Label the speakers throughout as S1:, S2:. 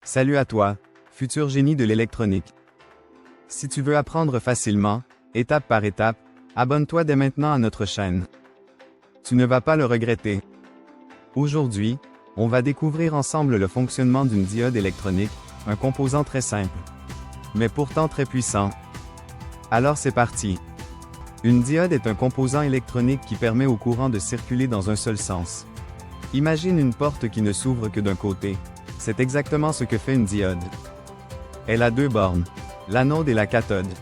S1: Salut à toi, futur génie de l'électronique. Si tu veux apprendre facilement, étape par étape, abonne-toi dès maintenant à notre chaîne. Tu ne vas pas le regretter. Aujourd'hui, on va découvrir ensemble le fonctionnement d'une diode électronique, un composant très simple, mais pourtant très puissant. Alors c'est parti. Une diode est un composant électronique qui permet au courant de circuler dans un seul sens. Imagine une porte qui ne s'ouvre que d'un côté. C'est exactement ce que fait une diode. Elle a deux bornes, l'anode et la cathode.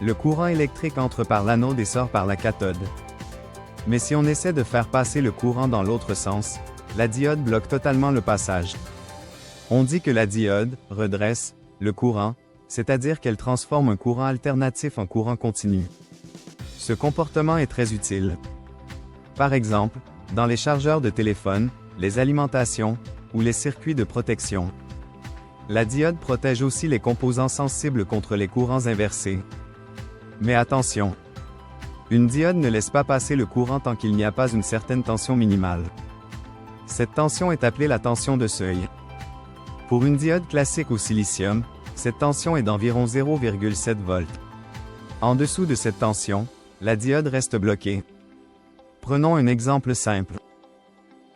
S1: Le courant électrique entre par l'anode et sort par la cathode. Mais si on essaie de faire passer le courant dans l'autre sens, la diode bloque totalement le passage. On dit que la diode redresse le courant, c'est-à-dire qu'elle transforme un courant alternatif en courant continu. Ce comportement est très utile. Par exemple, dans les chargeurs de téléphone, les alimentations, ou les circuits de protection. La diode protège aussi les composants sensibles contre les courants inversés. Mais attention! Une diode ne laisse pas passer le courant tant qu'il n'y a pas une certaine tension minimale. Cette tension est appelée la tension de seuil. Pour une diode classique au silicium, cette tension est d'environ 0,7 volts. En dessous de cette tension, la diode reste bloquée. Prenons un exemple simple.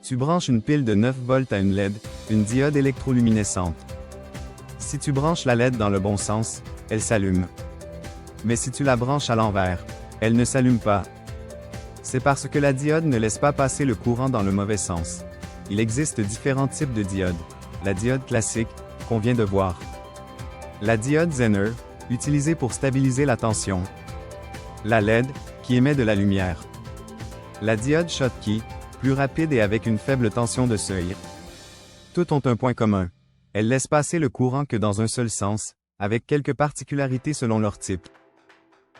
S1: Tu branches une pile de 9 volts à une LED, une diode électroluminescente. Si tu branches la LED dans le bon sens, elle s'allume. Mais si tu la branches à l'envers, elle ne s'allume pas. C'est parce que la diode ne laisse pas passer le courant dans le mauvais sens. Il existe différents types de diodes. La diode classique, qu'on vient de voir. La diode Zener, utilisée pour stabiliser la tension. La LED, qui émet de la lumière. La diode Schottky, plus rapide et avec une faible tension de seuil. Toutes ont un point commun. Elles laissent passer le courant que dans un seul sens, avec quelques particularités selon leur type.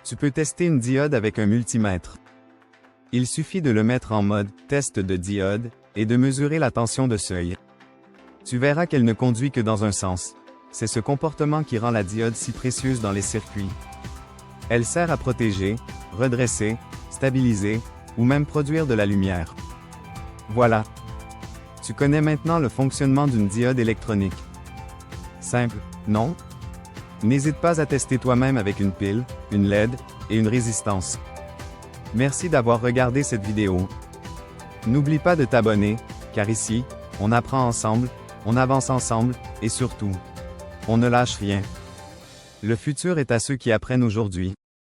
S1: Tu peux tester une diode avec un multimètre. Il suffit de le mettre en mode « test de diode » et de mesurer la tension de seuil. Tu verras qu'elle ne conduit que dans un sens. C'est ce comportement qui rend la diode si précieuse dans les circuits. Elle sert à protéger, redresser, stabiliser, ou même produire de la lumière. Voilà. Tu connais maintenant le fonctionnement d'une diode électronique. Simple, non? N'hésite pas à tester toi-même avec une pile, une LED, et une résistance. Merci d'avoir regardé cette vidéo. N'oublie pas de t'abonner, car ici, on apprend ensemble, on avance ensemble, et surtout, on ne lâche rien. Le futur est à ceux qui apprennent aujourd'hui.